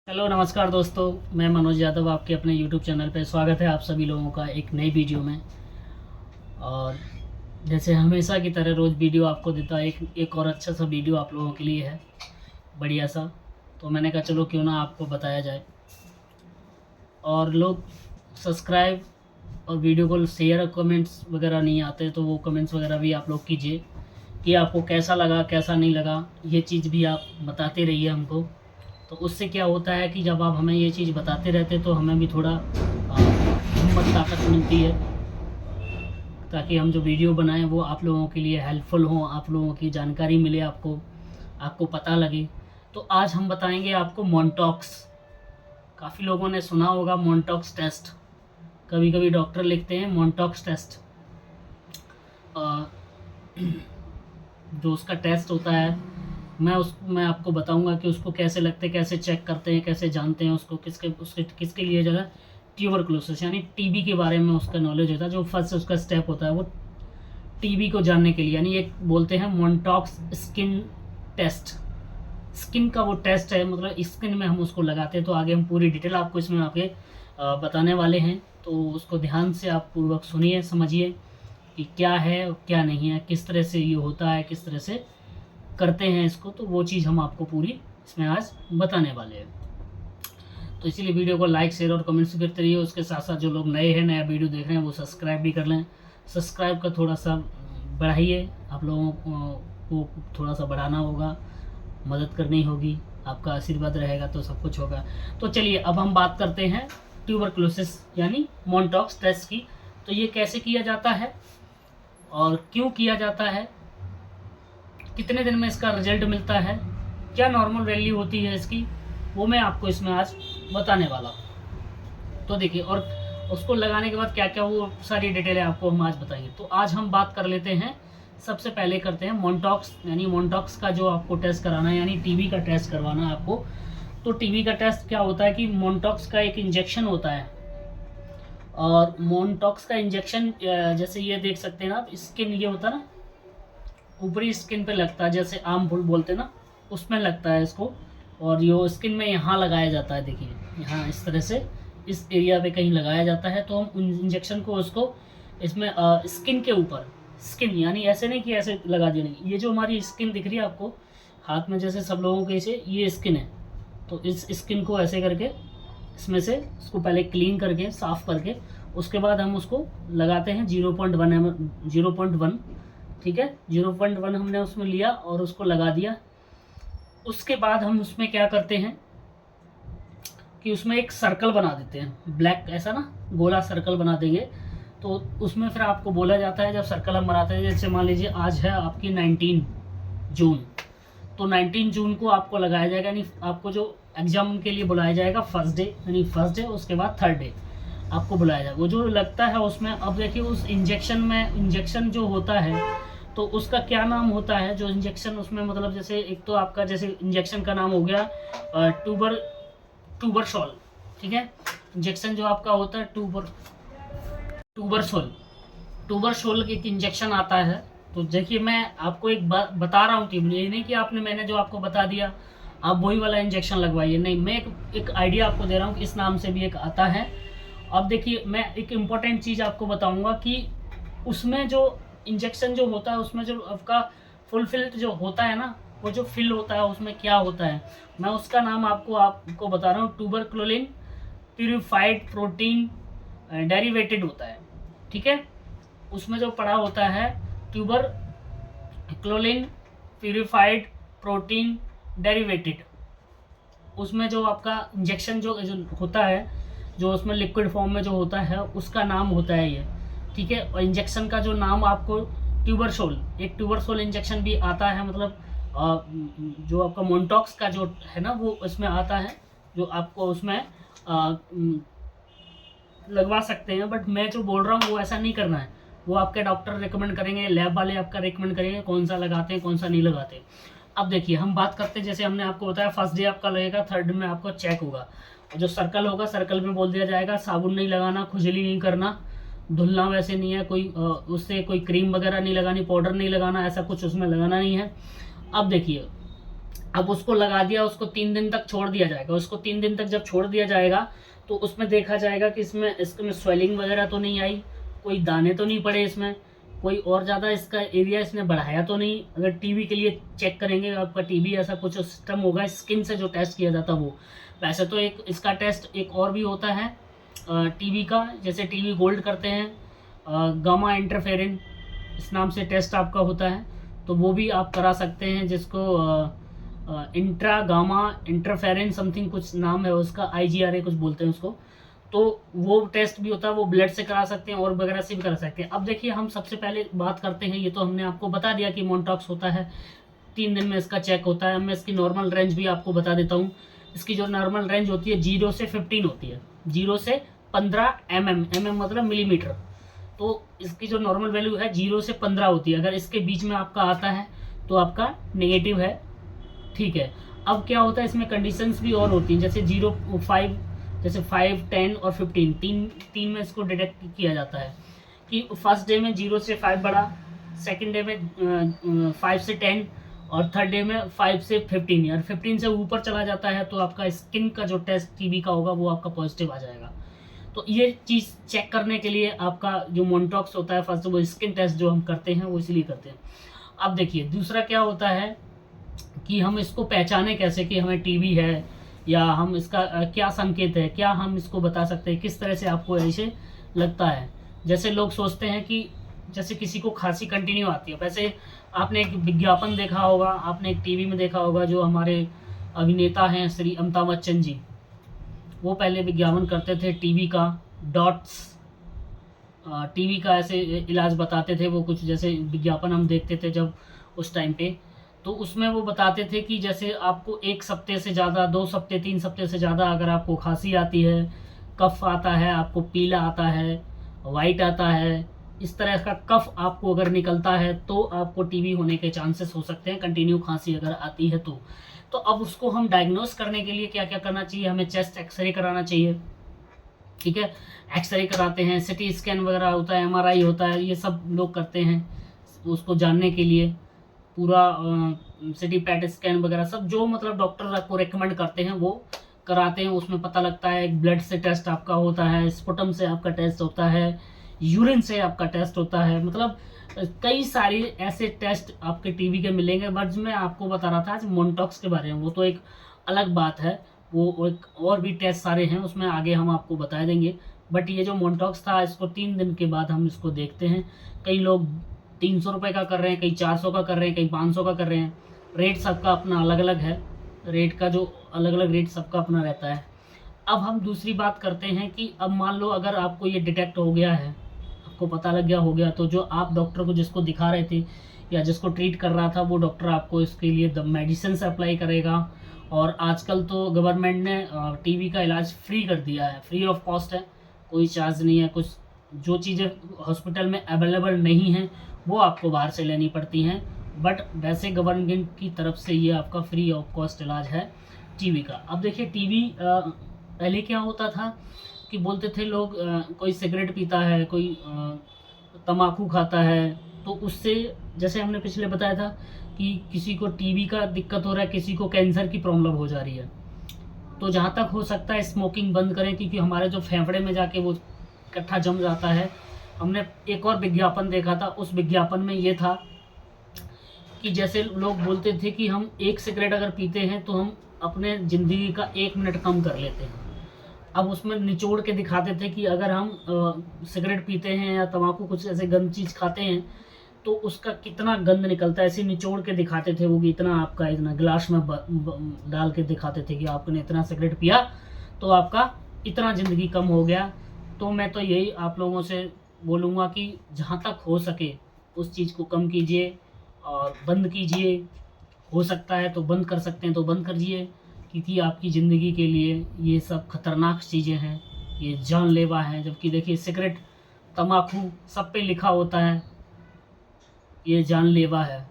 Hello नमस्कार दोस्तों, मैं मनोज यादव आपके अपने यूट्यूब चैनल पे स्वागत है आप सभी लोगों का एक नई वीडियो में। और जैसे हमेशा की तरह रोज़ वीडियो आपको देता है, एक और अच्छा सा वीडियो आप लोगों के लिए है, बढ़िया सा। तो मैंने कहा चलो क्यों ना आपको बताया जाए। और लोग सब्सक्राइब और वीडियो को शेयर, कमेंट्स वगैरह नहीं आते तो वो कमेंट्स वगैरह भी आप लोग कीजिए कि आपको कैसा लगा कैसा नहीं लगा, ये चीज़ भी आप बताते रहिए हमको। तो उससे क्या होता है कि जब आप हमें ये चीज़ बताते रहते तो हमें भी थोड़ा हिम्मत ताकत मिलती है, ताकि हम जो वीडियो बनाएं वो आप लोगों के लिए हेल्पफुल हों, आप लोगों की जानकारी मिले, आपको आपको पता लगे। तो आज हम बताएंगे आपको मोनटॉक्स। काफ़ी लोगों ने सुना होगा मोनटॉक्स टेस्ट, कभी कभी डॉक्टर लिखते हैं मोनटॉक्स टेस्ट। जो उसका टेस्ट होता है मैं आपको बताऊंगा कि उसको कैसे लगते हैं, कैसे चेक करते हैं, कैसे जानते हैं उसको, किसके लिए जो है ट्यूबरकुलोसिस यानी टीबी के बारे में उसका नॉलेज होता है। जो फर्स्ट उसका स्टेप होता है वो टीबी को जानने के लिए, यानी एक बोलते हैं मोनटॉक्स स्किन टेस्ट। स्किन का वो टेस्ट है, मतलब स्किन में हम उसको लगाते हैं। तो आगे हम पूरी डिटेल आपको इसमें आगे बताने वाले हैं, तो उसको ध्यान से आप पूर्वक सुनिए, समझिए कि क्या है और क्या नहीं है, किस तरह से ये होता है, किस तरह से करते हैं इसको। तो वो चीज़ हम आपको पूरी इसमें आज बताने वाले हैं। तो इसीलिए वीडियो को लाइक, शेयर और कमेंट्स करते रहिए। उसके साथ साथ जो लोग नए हैं, नया वीडियो देख रहे हैं, वो सब्सक्राइब भी कर लें। सब्सक्राइब का थोड़ा सा बढ़ाइए, आप लोगों को थोड़ा सा बढ़ाना होगा, मदद करनी होगी, आपका आशीर्वाद रहेगा तो सब कुछ होगा। तो चलिए अब हम बात करते हैं ट्यूबरकुलोसिस यानी मोनटॉक्स टेस्ट की। तो ये कैसे किया जाता है और क्यों किया जाता है, कितने दिन में इसका रिजल्ट मिलता है, क्या नॉर्मल वैल्यू होती है इसकी, वो मैं आपको इसमें आज बताने वाला हूँ। तो देखिए, और उसको लगाने के बाद क्या क्या, वो सारी डिटेलें आपको हम आज बताएंगे। तो आज हम बात कर लेते हैं, सबसे पहले करते हैं मोनटॉक्स, यानी मोनटॉक्स का जो आपको टेस्ट कराना है, यानी टीबी का टेस्ट करवाना है आपको। तो टीबी का टेस्ट क्या होता है कि मोनटॉक्स का एक इंजेक्शन होता है। और मोनटॉक्स का इंजेक्शन जैसे ये देख सकते हैं आप, स्किन ये होता है ना, ऊपरी स्किन पे लगता है, जैसे आम फूल बोलते हैं ना, उसमें लगता है इसको। और ये स्किन में यहाँ लगाया जाता है, देखिए यहाँ इस तरह से इस एरिया पे कहीं लगाया जाता है। तो हम इंजेक्शन को उसको इसमें स्किन के ऊपर, स्किन यानी ऐसे नहीं कि ऐसे लगा दिया, नहीं, ये जो हमारी स्किन दिख रही है आपको हाथ में, जैसे सब लोगों के इसे ये स्किन है, तो इस स्किन को ऐसे करके इसमें से उसको पहले क्लीन करके साफ़ करके उसके बाद हम उसको लगाते हैं 0.1 0.1, ठीक है। 0.1 हमने उसमें लिया और उसको लगा दिया। उसके बाद हम उसमें क्या करते हैं कि उसमें एक सर्कल बना देते हैं, ब्लैक ऐसा ना गोला सर्कल बना देंगे। तो उसमें फिर आपको बोला जाता है, जब सर्कल हम बनाते हैं, जैसे मान लीजिए आज है आपकी 19 जून, तो 19 जून को आपको लगाया जाएगा, यानी आपको जो एग्जाम के लिए बुलाया जाएगा फर्स्ट डे, यानी फर्स्ट डे उसके बाद थर्ड डे आपको बुलाया जाएगा। वो जो लगता है उसमें, अब देखिए उस इंजेक्शन में, इंजेक्शन जो होता है तो उसका क्या नाम होता है, जो इंजेक्शन उसमें, मतलब जैसे एक तो आपका जैसे इंजेक्शन का नाम हो गया ट्यूबरसोल, ठीक है। इंजेक्शन जो आपका होता है ट्यूबरसोल, ट्यूबरसोल एक इंजेक्शन आता है। तो देखिए मैं आपको एक बात बता रहा हूँ कि ये नहीं कि आपने, मैंने जो आपको बता दिया आप वही वाला इंजेक्शन लगवाइए, नहीं, मैं एक आइडिया आपको दे रहा हूँ कि इस नाम से भी एक आता है। अब देखिए मैं एक इम्पोर्टेंट चीज़ आपको बताऊंगा कि उसमें जो इंजेक्शन जो होता है, उसमें जो आपका फुलफिल्ड जो होता है ना, वो जो फिल होता है उसमें क्या होता है, मैं उसका नाम आपको बता रहा हूँ। ट्यूबरक्लोलिन प्यूरिफाइड प्रोटीन डेरिवेटेड होता है, ठीक है। उसमें जो पड़ा होता है ट्यूबर क्लोलिन प्यूरिफाइड प्रोटीन डेरिवेटेड, उसमें जो आपका इंजेक्शन जो होता है, जो उसमें लिक्विड फॉर्म में जो होता है, उसका नाम होता है ये, ठीक है। और इंजेक्शन का जो नाम आपको ट्यूबरसोल, एक ट्यूबरसोल इंजेक्शन भी आता है, मतलब जो आपका मोनटॉक्स का जो है ना वो इसमें आता है, जो आपको उसमें लगवा सकते हैं। बट मैं जो बोल रहा हूँ वो ऐसा नहीं करना है, वो आपके डॉक्टर रिकमेंड करेंगे, लैब वाले आपका रिकमेंड करेंगे कौन सा लगाते हैं कौन सा नहीं लगाते। अब देखिए हम बात करते हैं, जैसे हमने आपको बताया फर्स्ट डे आपका लगेगा, थर्ड में आपको चेक होगा। जो सर्कल होगा, सर्कल में बोल दिया जाएगा साबुन नहीं लगाना, खुजली नहीं करना, धुलना वैसे नहीं है, कोई उससे कोई क्रीम वगैरह नहीं लगानी, पाउडर नहीं लगाना, ऐसा कुछ उसमें लगाना नहीं है। अब देखिए अब उसको लगा दिया, उसको 3 दिन तक छोड़ दिया जाएगा। उसको 3 दिन तक जब छोड़ दिया जाएगा तो उसमें देखा जाएगा कि इसमें स्वेलिंग वगैरह तो नहीं आई, कोई दाने तो नहीं पड़े इसमें, कोई और ज़्यादा इसका एरिया इसने बढ़ाया तो नहीं। अगर टीबी के लिए चेक करेंगे आपका टीबी, ऐसा कुछ सिस्टम होगा स्किन से जो टेस्ट किया जाता वो। वैसे तो एक इसका टेस्ट एक और भी होता है टीबी का, जैसे टीबी गोल्ड करते हैं, गामा इंटरफेरिन इस नाम से टेस्ट आपका होता है, तो वो भी आप करा सकते हैं, जिसको इंट्रा गामा इंटरफेरेंस समथिंग कुछ नाम है उसका, IGRA कुछ बोलते हैं उसको। तो वो टेस्ट भी होता है, वो ब्लड से करा सकते हैं और वगैरह से भी करा सकते हैं। अब देखिए हम सबसे पहले बात करते हैं, ये तो हमने आपको बता दिया कि मोनटॉक्स होता है, 3 दिन में इसका चेक होता है। मैं इसकी नॉर्मल रेंज भी आपको बता देता हूँ। इसकी जो नॉर्मल रेंज होती है 0 से 15 होती है, 0 से 15 mm मतलब मिलीमीटर। तो इसकी जो नॉर्मल वैल्यू है 0 से 15 होती है। अगर इसके बीच में आपका आता है तो आपका नेगेटिव है, ठीक है। अब क्या होता है इसमें कंडीशंस भी और होती हैं, जैसे 0, 5, जैसे 5, 10 और 15, तीन में इसको डिटेक्ट किया जाता है कि फर्स्ट डे में 0 से 5 बढ़ा, सेकंड डे में 5 से 10 और थर्ड डे में 5 से 15। यार 15 से ऊपर चला जाता है तो आपका स्किन का जो टेस्ट टीबी का होगा वो आपका पॉजिटिव आ जाएगा। तो ये चीज़ चेक करने के लिए आपका जो मोनटॉक्स होता है, फर्स्ट वो स्किन टेस्ट जो हम करते हैं वो इसलिए करते हैं। अब देखिए दूसरा क्या होता है कि हम इसको पहचाने कैसे कि हमें टीबी है, या हम इसका क्या संकेत है, क्या हम इसको बता सकते हैं, किस तरह से आपको ऐसे लगता है। जैसे लोग सोचते हैं कि जैसे किसी को खांसी कंटिन्यू आती है, वैसे आपने एक विज्ञापन देखा होगा, आपने एक टीवी में देखा होगा, जो हमारे अभिनेता हैं श्री अमिताभ बच्चन जी, वो पहले विज्ञापन करते थे टीबी का, डॉट्स टीबी का ऐसे इलाज बताते थे वो, कुछ जैसे विज्ञापन हम देखते थे जब उस टाइम पे। तो उसमें वो बताते थे कि जैसे आपको 1 हफ्ते से ज़्यादा, 2 हफ्ते, 3 हफ्ते से ज़्यादा अगर आपको खांसी आती है, कफ आता है, आपको पीला आता है, वाइट आता है, इस तरह का कफ आपको अगर निकलता है तो आपको टीबी होने के चांसेस हो सकते हैं, कंटिन्यू खांसी अगर आती है तो अब उसको हम डायग्नोस करने के लिए क्या क्या करना चाहिए, हमें चेस्ट एक्सरे कराना चाहिए, ठीक है। एक्सरे कराते हैं, सिटी स्कैन वगैरह होता है, MRI होता है, ये सब लोग करते हैं उसको जानने के लिए। पूरा सिटी पैट स्कैन वगैरह सब जो मतलब डॉक्टर आपको रेकमेंड करते हैं वो कराते हैं। उसमें पता लगता है, एक ब्लड से टेस्ट आपका होता है, स्पुटम से आपका टेस्ट होता है, यूरिन से आपका टेस्ट होता है, मतलब कई सारी ऐसे टेस्ट आपके टीबी के मिलेंगे। बट मैं आपको बता रहा था आज मोनटॉक्स के बारे में, वो तो एक अलग बात है, वो एक और भी टेस्ट सारे हैं, उसमें आगे हम आपको बता देंगे। बट ये जो मोनटॉक्स था, इसको 3 दिन के बाद हम इसको देखते हैं। कई लोग 300 रुपये का कर रहे हैं, कई 400 का कर रहे हैं, कई 500 का कर रहे हैं। रेट सबका अपना अलग अलग है, रेट का जो अलग अलग रेट सबका अपना रहता है। अब हम दूसरी बात करते हैं कि अब मान लो अगर आपको ये डिटेक्ट हो गया है, आपको पता लग गया हो गया, तो जो आप डॉक्टर को जिसको दिखा रहे थे या जिसको ट्रीट कर रहा था, वो डॉक्टर आपको इसके लिए मेडिसिन अप्लाई करेगा। और आजकल तो गवर्नमेंट ने टीबी का इलाज फ्री कर दिया है, फ्री ऑफ कॉस्ट है, कोई चार्ज नहीं है। कुछ जो चीज़ें हॉस्पिटल में अवेलेबल नहीं हैं वो आपको बाहर से लेनी पड़ती हैं, बट वैसे गवर्नमेंट की तरफ से ये आपका फ्री ऑफ कॉस्ट इलाज है टीबी का। अब देखिए टीबी पहले क्या होता था कि बोलते थे लोग, कोई सिगरेट पीता है, कोई तम्बाकू खाता है, तो उससे जैसे हमने पिछले बताया था कि किसी को टीबी का दिक्कत हो रहा है, किसी को कैंसर की प्रॉब्लम हो जा रही है, तो जहाँ तक हो सकता है स्मोकिंग बंद करें, क्योंकि हमारे जो फेफड़े में जाके वो इकट्ठा जम जाता है। हमने एक और विज्ञापन देखा था, उस विज्ञापन में ये था कि जैसे लोग बोलते थे कि हम 1 सिगरेट अगर पीते हैं तो हम अपने ज़िंदगी का 1 मिनट कम कर लेते हैं। अब उसमें निचोड़ के दिखाते थे कि अगर हम सिगरेट पीते हैं या तम्बाकू कुछ ऐसे गंद चीज़ खाते हैं तो उसका कितना गंद निकलता है, ऐसे निचोड़ के दिखाते थे वो, कि इतना आपका इतना गिलास में डाल के दिखाते थे कि आपने इतना सिगरेट पिया तो आपका इतना ज़िंदगी कम हो गया। तो मैं तो यही आप लोगों से बोलूँगा कि जहाँ तक हो सके उस चीज़ को कम कीजिए और बंद कीजिए। हो सकता है तो बंद कर सकते हैं तो बंद करिए, क्योंकि आपकी ज़िंदगी के लिए ये सब खतरनाक चीज़ें हैं, ये जानलेवा हैं। जबकि देखिए सिगरेट, तम्बाकू सब पे लिखा होता है ये जानलेवा है,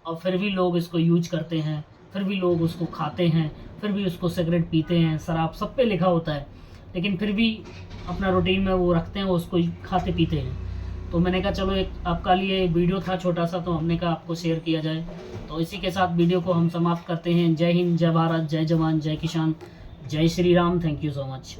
और फिर भी लोग इसको यूज करते हैं, फिर भी लोग उसको खाते हैं, फिर भी उसको सिगरेट पीते हैं, शराब सब पे लिखा होता है, लेकिन फिर भी अपना रूटीन में वो रखते हैं, वो उसको खाते पीते हैं। तो मैंने कहा चलो एक आपका लिए वीडियो था छोटा सा, तो हमने कहा आपको शेयर किया जाए। तो इसी के साथ वीडियो को हम समाप्त करते हैं। जय हिंद, जय भारत, जय जवान, जय किसान, जय Shri Ram. Thank you so much.